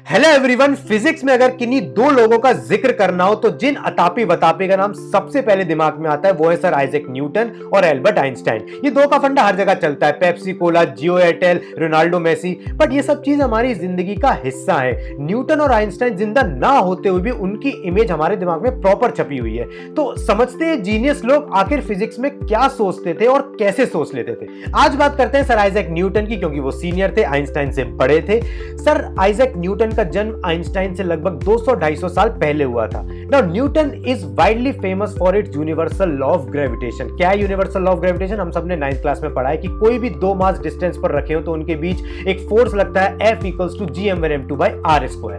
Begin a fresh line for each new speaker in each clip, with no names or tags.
Hello everyone. Physics में अगर किन्हीं दो लोगों का जिक्र करना हो तो जिन अतापी वतापी का नाम सबसे पहले दिमाग में आता है वो है सर आइजैक न्यूटन और एल्बर्ट आइंस्टाइन। ये दो का फंडा हर जगह चलता है, Pepsi cola, Jio Airtel, Ronaldo Messi. But ये सब चीज हमारी जिंदगी का हिस्सा है। न्यूटन और आइंस्टाइन जिंदा ना होते हुए भी उनकी इमेज हमारे दिमाग में प्रॉपर छपी हुई है। तो समझते हैं जीनियस लोग आखिर फिजिक्स में क्या सोचते थे और कैसे सोच लेते थे। आज बात करते हैं सर आइजैक न्यूटन की, क्योंकि वो सीनियर थे, आइंस्टाइन से बड़े थे। सर आइजैक न्यूटन का जन्म आइंस्टाइन से लगभग 200-250 साल पहले हुआ था। Now Newton is widely famous for its universal law of gravitation. क्या है यूनिवर्सल लॉ ऑफ ग्रेविटेशन? हम सबने 9th क्लास में पढ़ा है कि कोई भी दो मास डिस्टेंस पर रखे हो तो उनके बीच एक फोर्स लगता है F = gm1m2/r²।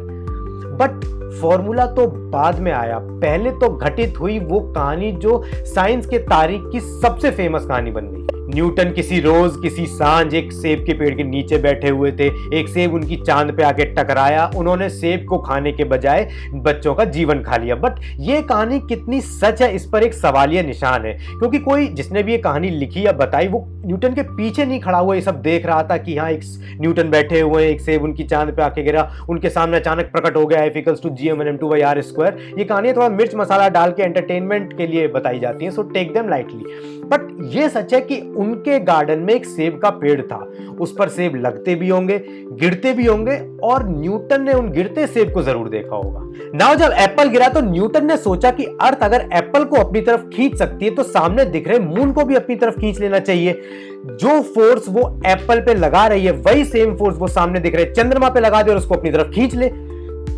बट फॉर्मूला तो बाद में आया, पहले तो घटित हुई वो कहानी जो साइंस के तारीख की सबसे फेमस कहानी बन गई। न्यूटन किसी रोज किसी सांझ एक सेब के पेड़ के नीचे बैठे हुए थे। एक सेब उनकी चांद पे आके टकराया। उन्होंने सेब को खाने के बजाय बच्चों का जीवन खा लिया। बट ये कहानी कितनी सच है, इस पर एक सवालिया निशान है, क्योंकि कोई जिसने भी ये कहानी लिखी या बताई वो न्यूटन के पीछे नहीं खड़ा हुआ ये सब देख रहा था कि हाँ एक न्यूटन बैठे हुए हैं, एक सेब उनकी चांद पे आके गिरा, उनके सामने अचानक प्रकट हो गया F = gm1m2/r²। ये कहानी थोड़ा मिर्च मसाला डाल के एंटरटेनमेंट के लिए बताई जाती है, so take them lightly. But ये सच है कि उनके गार्डन में एक सेब का पेड़ था। उस पर सेब लगते भी होंगे, गिरते भी होंगे, और न्यूटन ने उन गिरते सेब को जरूर देखा होगा। नाउ जब एप्पल गिरा तो न्यूटन ने सोचा कि अर्थ अगर एप्पल को अपनी तरफ खींच सकती है तो सामने दिख रहे मून को भी अपनी तरफ खींच लेना चाहिए। जो फोर्स वो एप्पल पे लगा रही है वही सेम फोर्स वो सामने दिख रहे चंद्रमा पे लगा दे और उसको अपनी तरफ खींच ले।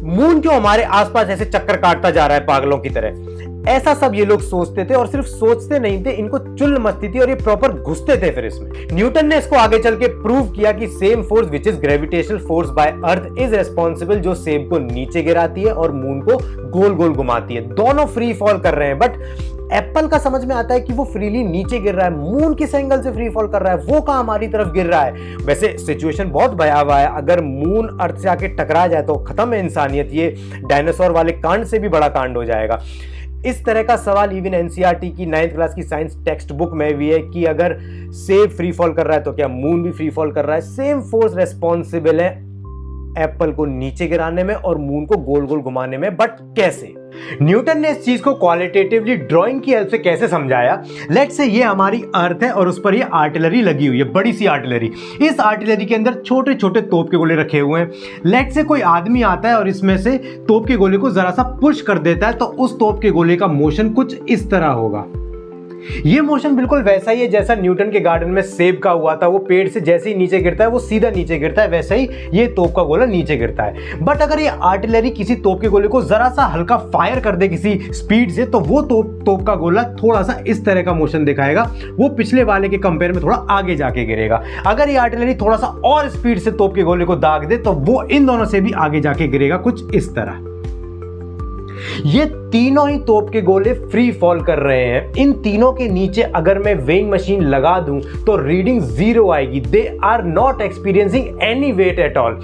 मून क्यों हमारे आसपास ऐसे चक्कर काटता जा रहा है पागलों की तरह? ऐसा सब ये लोग सोचते थे, और सिर्फ सोचते नहीं थे, इनको चुल मस्ती थी और ये प्रॉपर घुसते थे फिर इसमें। न्यूटन ने इसको आगे चल के प्रूव किया कि same force which is gravitational force by earth is responsible, जो सेब को नीचे गिराती है और मून को गोल गोल घुमाती है। दोनों फ्री फॉल कर रहे हैं, बट एप्पल का समझ में आता है कि वो फ्रीली नीचे गिर रहा है। मून किस एंगल से फ्री फॉल कर रहा है, वो कहां हमारी तरफ गिर रहा है। वैसे सिचुएशन बहुत भयावह है। अगर मून अर्थ से आके टकरा जाए तो खत्म है इंसानियत। ये डायनासोर वाले कांड से भी बड़ा कांड हो जाएगा। इस तरह का सवाल इवन एनसीईआरटी की 9th क्लास की साइंस टेक्स्ट बुक में भी है कि अगर सेब फ्री फॉल कर रहा है तो क्या मून भी फ्री फॉल कर रहा है? सेम फोर्स रेस्पॉन्सिबल है एप्पल को नीचे गिराने में और मून को गोल गोल घुमाने में। बट कैसे? न्यूटन ने इस चीज को क्वालिटेटिवली ड्राइंग की हेल्प से कैसे समझाया? लेट्स से ये हमारी अर्थ है और उस पर ये आर्टिलरी लगी हुई है, बड़ी सी आर्टिलरी। इस आर्टिलरी के अंदर छोटे छोटे तोप के गोले रखे हुए हैं। लेट्स से कोई आदमी आता है और इसमें से तोप के गोले को जरा सा पुश कर देता है तो उस तोप के गोले का मोशन कुछ इस तरह होगा। ये मोशन बिल्कुल वैसा ही है जैसा न्यूटन के गार्डन में सेब का हुआ था। वो पेड़ से जैसे ही नीचे गिरता है वो सीधा नीचे गिरता है, वैसे ही ये तोप का गोला नीचे गिरता है। बट अगर ये आर्टिलरी किसी तोप के गोले को जरा सा हल्का फायर कर दे किसी स्पीड से तो वो तोप का गोला थोड़ा सा इस तरह का मोशन दिखाएगा। वो पिछले वाले के कंपेयर में थोड़ा आगे जाके गिरेगा। अगर ये आर्टिलरी थोड़ा सा और स्पीड से तोप के गोले को दाग दे तो वो इन दोनों से भी आगे जाके गिरेगा, कुछ इस तरह। ये तीनों ही तोप के गोले फ्री फॉल कर रहे हैं। इन तीनों के नीचे अगर मैं वेइंग मशीन लगा दूं तो रीडिंग 0 आएगी। They are not experiencing any weight at all.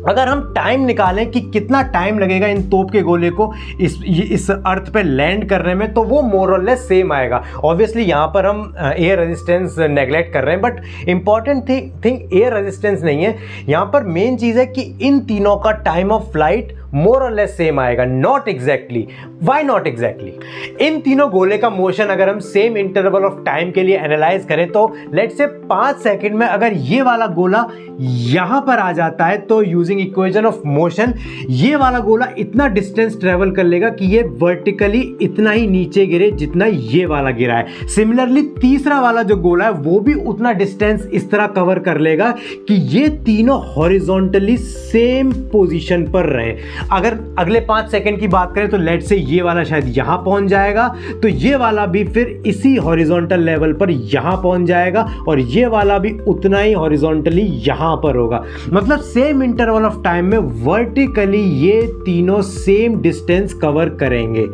अगर हम टाइम निकालें कि कितना टाइम लगेगा इन तोप के गोले को इस अर्थ पे लैंड करने में, तो वो मोर और लेस सेम आएगा। ऑब्वियसली यहाँ पर हम एयर रेजिस्टेंस नेग्लेक्ट कर रहे हैं, but important thing air resistance नहीं है यहाँ पर। मेन चीज़ है कि इन तीनों का टाइम ऑफ फ्लाइट मोर और लेस सेम आएगा, not exactly. Why not exactly? इन तीनों गोले का मोशन अगर हम सेम इंटरवल ऑफ टाइम के लिए एनालाइज करें तो लेट्स से 5 सेकंड में अगर ये वाला गोला यहां पर आ जाता है तो यूजिंग इक्वेशन ऑफ मोशन ये वाला गोला इतना डिस्टेंस ट्रेवल कर लेगा कि ये वर्टिकली इतना ही नीचे गिरे जितना ये वाला गिरा है। सिमिलरली तीसरा वाला जो गोला है वो भी उतना डिस्टेंस इस तरह कवर कर लेगा कि ये तीनों हॉरिजॉन्टली सेम पोजीशन पर रहे। अगर अगले 5 सेकंड की बात करें तो लेट से ये वाला शायद यहां पहुंच जाएगा, तो ये वाला भी फिर इसी हॉरिजॉन्टल लेवल पर यहां पहुंच जाएगा, और ये वाला भी उतना ही हॉरिजॉन्टली यहां पर होगा। मतलब सेम इंटरवल ऑफ टाइम में वर्टिकली ये तीनों सेम डिस्टेंस कवर करेंगे।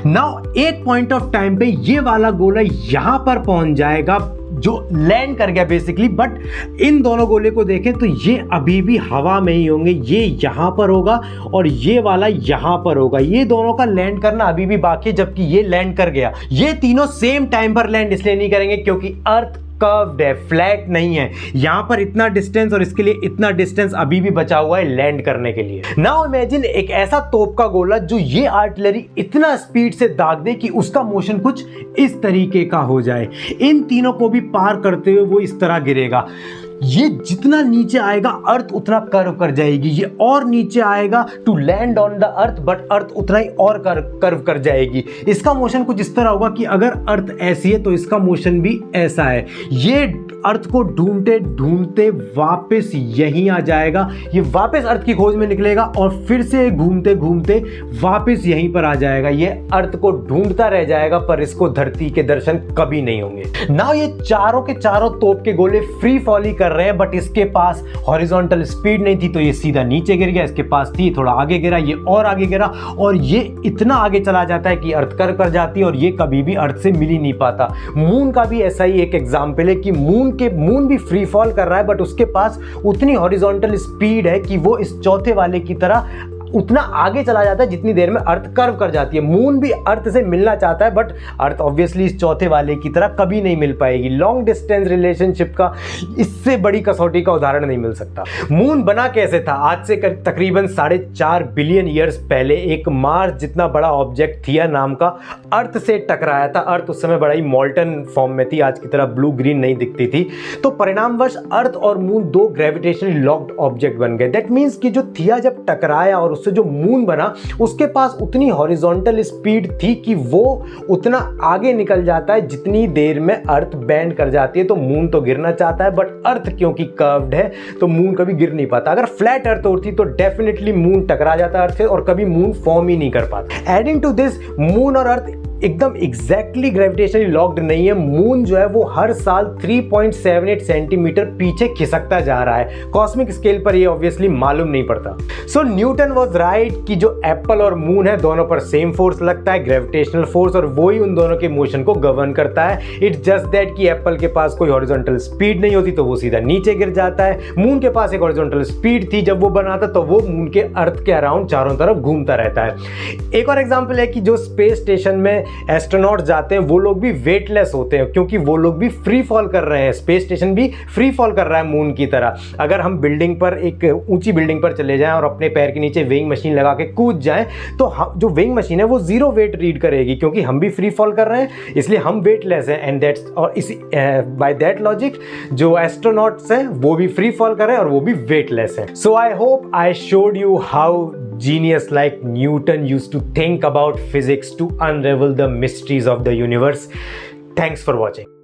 नाउ एक पॉइंट ऑफ टाइम पे ये वाला गोला यहां पर पहुंच जाएगा जो लैंड कर गया बेसिकली। बट इन दोनों गोले को देखें तो ये अभी भी हवा में ही होंगे। ये यहां पर होगा और ये वाला यहां पर होगा। ये दोनों का लैंड करना अभी भी बाकी है, जबकि ये लैंड कर गया। ये तीनों सेम टाइम पर लैंड इसलिए नहीं करेंगे क्योंकि अर्थ कर्व्ड है, फ्लैट नहीं है। यहां पर इतना डिस्टेंस और इसके लिए इतना डिस्टेंस अभी भी बचा हुआ है लैंड करने के लिए। नाउ इमेजिन एक ऐसा तोप का गोला जो ये आर्टिलरी इतना स्पीड से दाग दे कि उसका मोशन कुछ इस तरीके का हो जाए। इन तीनों को भी पार करते हुए वो इस तरह गिरेगा। ये जितना नीचे आएगा अर्थ उतना कर्व कर जाएगी, ये और नीचे आएगा to land on the earth, but earth उतना ही और कर्व कर जाएगी। इसका मोशन कुछ इस तरह होगा कि अगर अर्थ ऐसी है तो इसका मोशन भी ऐसा है। ये अर्थ को ढूंढते ढूंढते वापस यहीं आ जाएगा, ये वापस अर्थ की खोज में निकलेगा और फिर से घूमते घूमते वापस यहीं पर आ जाएगा। ये अर्थ को ढूंढता रह जाएगा पर इसको धरती के दर्शन कभी नहीं होंगे। नाउ ये चारों के चारों तोप के गोले फ्री फॉल ही कर रहे हैं, बट इसके पास हॉरिजॉन्टल स्पीड नहीं थी तो ये सीधा नीचे गिर गया, इसके पास थी थोड़ा आगे गिरा, ये और आगे गिरा और ये इतना आगे चला जाता है कि अर्थ कर्व कर जाती है और ये कभी भी अर्थ से मिल ही नहीं पाता। मून का भी ऐसा ही एक एग्जाम्पल है कि मून भी फ्री फॉल कर रहा है, बट उसके पास उतनी हॉरिजॉन्टल स्पीड है कि वो इस चौथे वाले की तरह उतना आगे चला जाता है जितनी देर में अर्थ कर्व कर जाती है। मून भी अर्थ से मिलना चाहता है, बट अर्थ ऑब्वियसली इस चौथे वाले की तरह कभी नहीं मिल पाएगी। लॉन्ग डिस्टेंस रिलेशनशिप का इससे बड़ी कसौटी का उदाहरण नहीं मिल सकता। मून बना कैसे था? आज से तकरीबन 4.5 बिलियन ईयर्स पहले एक मार्स जितना बड़ा ऑब्जेक्ट थिया नाम का अर्थ से टकराया था। अर्थ उस समय बड़ा ही मॉल्टन फॉर्म में थी, आज की तरह ब्लू ग्रीन नहीं दिखती थी। तो परिणामवश अर्थ और मून दो ग्रेविटेशनली लॉक्ड ऑब्जेक्ट बन गए। दैट मीन्स कि जो थिया जब टकराया और उससे जो मून बना उसके पास उतनी हॉरिजॉन्टल स्पीड थी कि वो उतना आगे निकल जाता है जितनी देर में अर्थ बैंड कर जाती है। तो मून तो गिरना चाहता है, बट अर्थ क्योंकि कर्व्ड है तो मून कभी गिर नहीं पाता। अगर फ्लैट अर्थ होती तो डेफिनेटली मून टकरा जाता अर्थ से और कभी मून फॉर्म ही नहीं कर पाता। एडिंग टू दिस, मून और अर्थ एकदम एग्जैक्टली ग्रेविटेशनली लॉक्ड नहीं है। मून जो है वो हर साल 3.78 सेंटीमीटर पीछे खिसकता जा रहा है। कॉस्मिक स्केल पर ये ऑब्वियसली मालूम नहीं पड़ता। सो न्यूटन वाज राइट कि जो एप्पल और मून है दोनों पर सेम फोर्स लगता है, ग्रेविटेशनल फोर्स, और वही उन दोनों के मोशन को गवर्न करता है। इट्स जस्ट दैट कि एप्पल के पास कोई हॉरिजॉन्टल स्पीड नहीं होती तो वो सीधा नीचे गिर जाता है। मून के पास एक हॉरिजॉन्टल स्पीड थी, जब वो बनाता तो वो मून के अर्थ के अराउंड चारों तरफ घूमता रहता है। एक और एग्जाम्पल है कि जो स्पेस स्टेशन में एस्ट्रोनॉट जाते हैं वो लोग भी वेटलेस होते हैं क्योंकि वो लोग भी फ्री फॉल कर रहे हैं। स्पेस स्टेशन भी फ्री फॉल कर रहा है मून की तरह। अगर हम बिल्डिंग पर, एक ऊंची बिल्डिंग पर चले जाएं और अपने पैर के नीचे वेइंग मशीन लगा के कूद जाएं तो जो वेइंग मशीन है वो जीरो वेट रीड करेगी क्योंकि हम भी फ्री फॉल कर रहे हैं, इसलिए हम वेटलेस हैं। एंड दैट्स, और इसी बाय दैट लॉजिक जो एस्ट्रोनॉट्स हैं वो भी फ्री फॉल कर रहे हैं और वो भी वेटलेस हैं। So I hope I showed you how genius like Newton used to think about physics to unravel the mysteries of the universe. Thanks for watching.